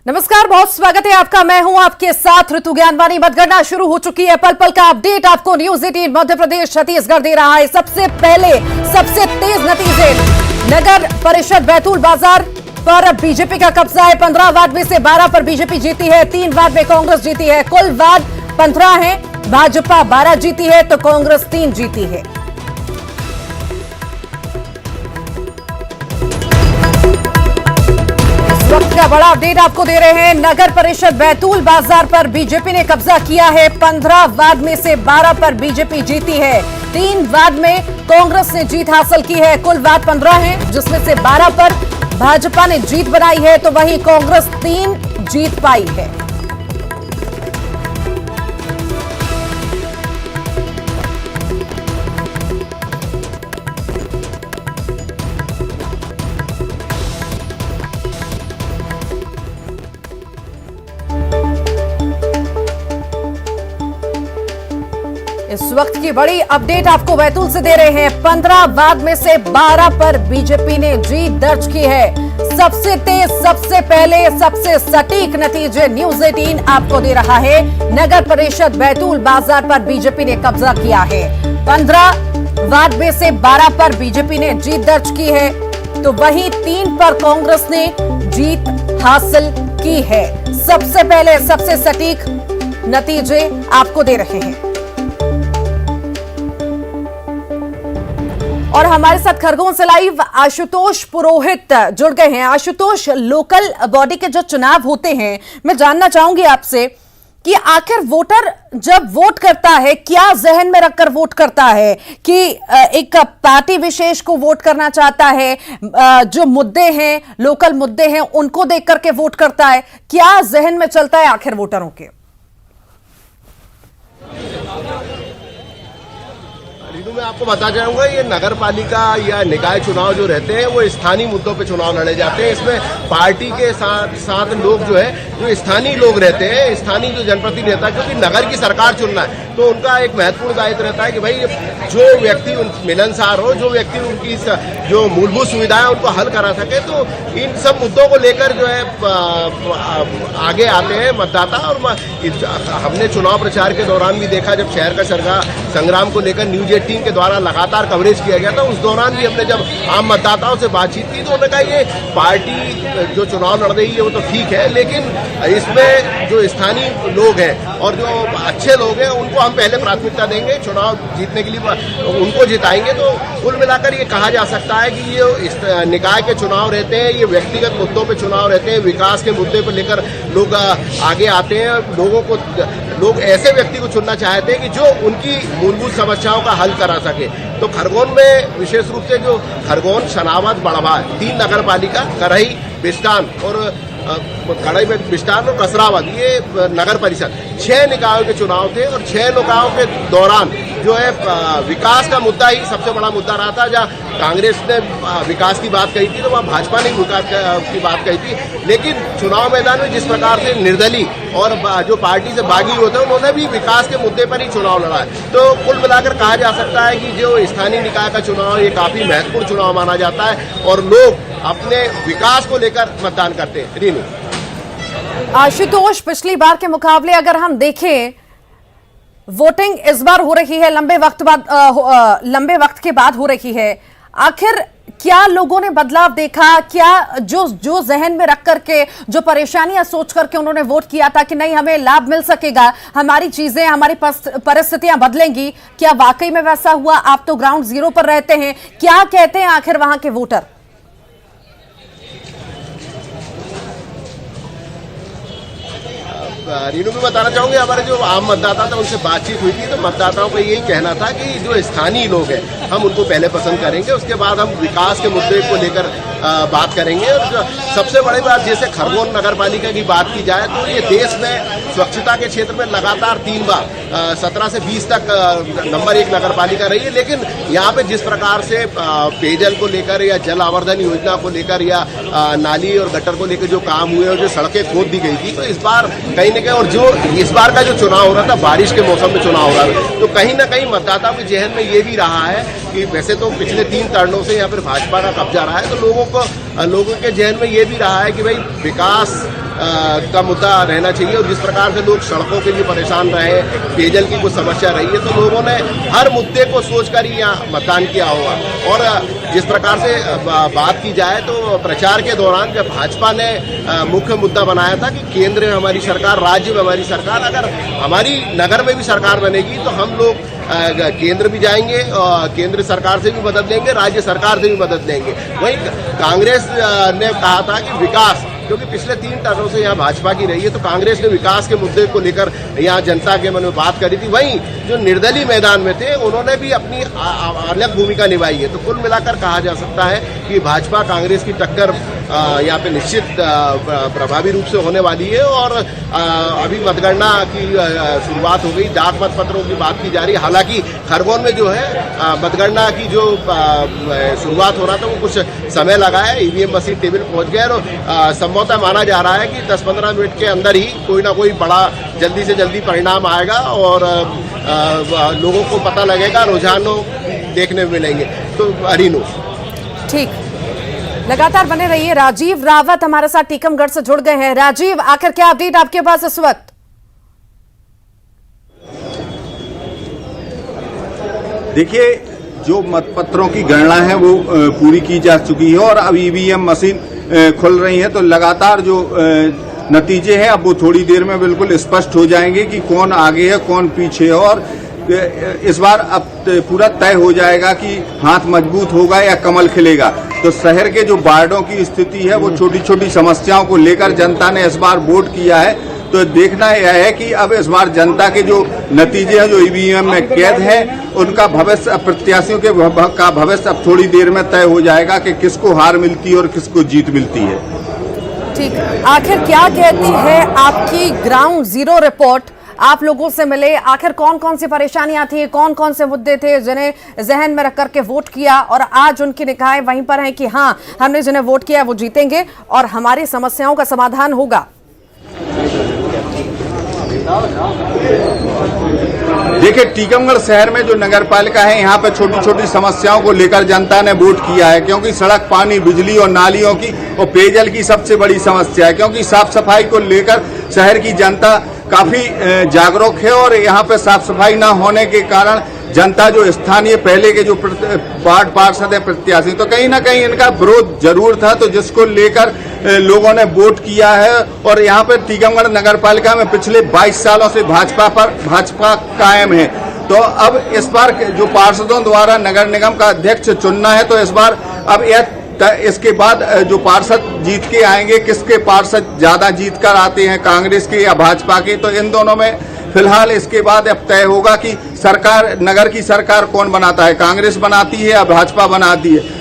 नमस्कार, बहुत स्वागत है आपका। मैं हूं आपके साथ ऋतु ज्ञानवानी। मतगणना शुरू हो चुकी है। पल पल का अपडेट आपको न्यूज 18 मध्य प्रदेश छत्तीसगढ़ दे रहा है। सबसे पहले सबसे तेज नतीजे नगर परिषद बैतूल बाजार पर बीजेपी का कब्जा है। 15 वार्ड में से 12 पर बीजेपी जीती है, 3 वार्ड में कांग्रेस जीती है। कुल वार्ड 15 है, भाजपा 12 जीती है तो कांग्रेस 3 जीती है। वक्त का बड़ा अपडेट आपको दे रहे हैं। नगर परिषद बैतूल बाजार पर बीजेपी ने कब्जा किया है। 15 वार्ड में से 12 पर बीजेपी जीती है, 3 वार्ड में कांग्रेस ने जीत हासिल की है। कुल वार्ड 15 हैं, जिसमें से 12 पर भाजपा ने जीत बनाई है तो वहीं कांग्रेस 3 जीत पाई है। इस वक्त की बड़ी अपडेट आपको बैतूल से दे रहे हैं। 15 वार्ड में से 12 पर बीजेपी ने जीत दर्ज की है। सबसे तेज, सबसे पहले, सबसे सटीक नतीजे न्यूज 18 आपको दे रहा है। नगर परिषद बैतूल बाजार पर बीजेपी ने कब्जा किया है। 15 वार्ड में से 12 पर बीजेपी ने जीत दर्ज की है तो वहीं 3 पर कांग्रेस ने जीत हासिल की है। सबसे पहले सबसे सटीक नतीजे आपको दे रहे हैं। और हमारे साथ खरगोन से लाइव आशुतोष पुरोहित जुड़ गए हैं। आशुतोष, लोकल बॉडी के जो चुनाव होते हैं, मैं जानना चाहूंगी आपसे कि आखिर वोटर जब वोट करता है क्या जहन में रखकर वोट करता है कि एक पार्टी विशेष को वोट करना चाहता है, जो मुद्दे हैं, लोकल मुद्दे हैं, उनको देख करके वोट करता है, क्या जहन में चलता है आखिर वोटरों के? मैं आपको बता जाऊंगा, ये नगर पालिका या निकाय चुनाव जो रहते हैं वो स्थानीय मुद्दों पे चुनाव लड़े जाते हैं। इसमें पार्टी के साथ लोग जो है, जो स्थानीय लोग रहते हैं, स्थानीय जो जनप्रतिनिधि रहता है, क्योंकि नगर की सरकार चुनना है तो उनका एक महत्वपूर्ण दायित्व रहता है कि भाई जो व्यक्ति मिलनसार हो, जो व्यक्ति उनकी जो मूलभूत सुविधाएं उनको हल करा सके, तो इन सब मुद्दों को लेकर जो है आगे आते हैं मतदाता। और हमने चुनाव प्रचार के दौरान भी देखा, जब शहर का संग्राम को लेकर न्यूज 18 के द्वारा लगातार कवरेज किया गया था, उस दौरान भी हमने जब आम मतदाताओं से बातचीत की तो उन्होंने कहा ये पार्टी जो चुनाव लड़ रही है वो तो ठीक है, लेकिन इसमें जो स्थानीय लोग हैं और जो अच्छे लोग हैं उनको हम पहले प्राथमिकता देंगे, चुनाव जीतने के लिए उनको जिताएंगे। तो कुल मिलाकर ये कहा जा सकता है कि ये निकाय के चुनाव रहते हैं, ये व्यक्तिगत मुद्दों पर चुनाव रहते हैं, विकास के मुद्दे पर लेकर लोग आगे आते हैं। लोग ऐसे व्यक्ति को चुनना चाहते हैं कि जो उनकी मूलभूत समस्याओं का हल करा सके। तो खरगोन में विशेष रूप से जो खरगोन, शनावत, बड़वा 3 नगर पालिका, करही, बिस्टान और कड़ई में बिस्टान और कसरावद, ये नगर परिषद 6 निकायों के चुनाव थे और 6 निकायों के दौरान जो है विकास का मुद्दा ही सबसे बड़ा मुद्दा रहा था। जहाँ कांग्रेस ने विकास की बात कही थी तो वहाँ भाजपा ने विकास की बात कही थी, लेकिन चुनाव मैदान में जिस प्रकार से निर्दलीय और जो पार्टी से बागी होते हैं उन्होंने भी विकास के मुद्दे पर ही चुनाव लड़ा है। तो कुल मिलाकर कहा जा सकता है कि जो स्थानीय निकाय का चुनाव ये काफी महत्वपूर्ण चुनाव माना जाता है और लोग अपने विकास को लेकर मतदान करते हैं। रीनू, आशुतोष, पिछली बार के मुकाबले अगर हम देखें, वोटिंग इस बार हो रही है लंबे वक्त के बाद हो रही है। आखिर क्या लोगों ने बदलाव देखा? क्या जो जहन में रख करके, जो परेशानियां सोच करके उन्होंने वोट किया था कि नहीं हमें लाभ मिल सकेगा, हमारी चीजें, हमारी परिस्थितियां बदलेंगी, क्या वाकई में वैसा हुआ? आप तो ग्राउंड जीरो पर रहते हैं, क्या कहते हैं आखिर वहां के वोटर? रीनू भी बताना चाहूंगी, हमारे जो आम मतदाता थे उनसे बातचीत हुई थी तो मतदाताओं को यही कहना था कि जो स्थानीय लोग हैं हम उनको पहले पसंद करेंगे, उसके बाद हम विकास के मुद्दे को लेकर बात करेंगे। और सबसे बड़ी बात, जैसे खरगोन नगर पालिका की बात की जाए तो ये देश में स्वच्छता के क्षेत्र में लगातार 3 बार 17 से 20 तक नंबर 1 नगर पालिका रही है, लेकिन यहाँ पे जिस प्रकार से पेयजल को लेकर या जल आवर्धन योजना को लेकर या नाली और गटर को लेकर जो काम हुए और जो सड़कें खोद दी गई थी, तो इस बार कहीं न कहीं, और जो इस बार का जो चुनाव हो रहा था बारिश के मौसम में चुनाव हो रहा था, तो कहीं ना कहीं मतदाताओं के जहन में ये भी रहा है कि वैसे तो पिछले 3 टर्नों से यहाँ पर भाजपा का कब्जा रहा है, तो लोगों के जहन में ये भी रहा है कि भाई विकास का मुद्दा रहना चाहिए। और जिस प्रकार से लोग सड़कों के लिए परेशान रहे हैं, पेयजल की कुछ समस्या रही है, तो लोगों ने हर मुद्दे को सोचकर ही यहाँ मतदान किया होगा। और जिस प्रकार से बात की जाए तो प्रचार के दौरान जब भाजपा ने मुख्य मुद्दा बनाया था कि केंद्र में हमारी सरकार, राज्य में हमारी सरकार, अगर हमारी नगर में भी सरकार बनेगी तो हम लोग केंद्र भी जाएंगे, केंद्र सरकार से भी मदद लेंगे, राज्य सरकार से भी मदद लेंगे। वहीं कांग्रेस ने कहा था कि विकास, क्योंकि पिछले 3 टर्मों से यहाँ भाजपा की रही है, तो कांग्रेस ने विकास के मुद्दे को लेकर यहाँ जनता के मन में बात करी थी। वहीं जो निर्दलीय मैदान में थे उन्होंने भी अपनी अलग भूमिका निभाई है। तो कुल मिलाकर कहा जा सकता है कि भाजपा कांग्रेस की टक्कर यहाँ पे निश्चित प्रभावी रूप से होने वाली है। और अभी मतगणना की शुरुआत हो गई, डाक मतपत्रों की बात की जा रही है। हालांकि खरगोन में जो है मतगणना की जो शुरुआत हो रहा था वो कुछ समय लगा है, ईवीएम मशीन टेबल पहुंच गए और संभवतः माना जा रहा है कि 10-15 मिनट के अंदर ही कोई ना कोई बड़ा जल्दी से जल्दी परिणाम आएगा और लोगों को पता लगेगा, रुझानों देखने मिलेंगे। तो अरीनू ठीक, लगातार बने रहिए। राजीव रावत हमारे साथ टीकमगढ़ से जुड़ गए हैं। राजीव, आखिर क्या अपडेट आपके पास इस वक्त? देखिए, जो मतपत्रों की गणना है वो पूरी की जा चुकी है और अब ईवीएम मशीन खुल रही है, तो लगातार जो नतीजे हैं अब वो थोड़ी देर में बिल्कुल स्पष्ट हो जाएंगे कि कौन आगे है कौन पीछे है। और इस बार अब पूरा तय हो जाएगा कि हाथ मजबूत होगा या कमल खिलेगा। तो शहर के जो वार्डों की स्थिति है वो छोटी छोटी समस्याओं को लेकर जनता ने इस बार वोट किया है। तो देखना यह है कि अब इस बार जनता के जो नतीजे हैं, जो ईवीएम में कैद है, उनका भविष्य, प्रत्याशियों के का भविष्य अब थोड़ी देर में तय हो जाएगा कि किसको हार मिलती है और किसको जीत मिलती है। ठीक, आखिर क्या कहती है आपकी ग्राउंड जीरो रिपोर्ट? आप लोगों से मिले, आखिर कौन कौन सी परेशानियां थी, कौन कौन से मुद्दे थे जिन्हें जहन में रख करके वोट किया और आज उनकी निगाहें वहीं पर हैं कि हाँ, हमने जिन्हें वोट किया वो जीतेंगे और हमारी समस्याओं का समाधान होगा? देखिए, टीकमगढ़ शहर में जो नगर पालिका है, यहाँ पे छोटी छोटी समस्याओं को लेकर जनता ने वोट किया है, क्योंकि सड़क, पानी, बिजली और नालियों की और पेयजल की सबसे बड़ी समस्या है। क्योंकि साफ सफाई को लेकर शहर की जनता काफी जागरूक है और यहाँ पे साफ सफाई न होने के कारण जनता जो स्थानीय पहले के जो वार्ड पार्षद है, प्रत्याशी, तो कहीं ना कहीं इनका विरोध जरूर था, तो जिसको लेकर लोगों ने वोट किया है। और यहाँ पे टीकमगढ़ नगर पालिका में पिछले 22 सालों से भाजपा कायम है। तो अब इस बार जो पार्षदों द्वारा नगर निगम का अध्यक्ष चुनना है, तो इस बार अब इसके बाद जो पार्षद जीत के आएंगे, किसके पार्षद ज्यादा जीत कर आते हैं, कांग्रेस के या भाजपा के, तो इन दोनों में फिलहाल इसके बाद अब तय होगा कि सरकार, नगर की सरकार कौन बनाता है, कांग्रेस बनाती है या भाजपा बनाती है।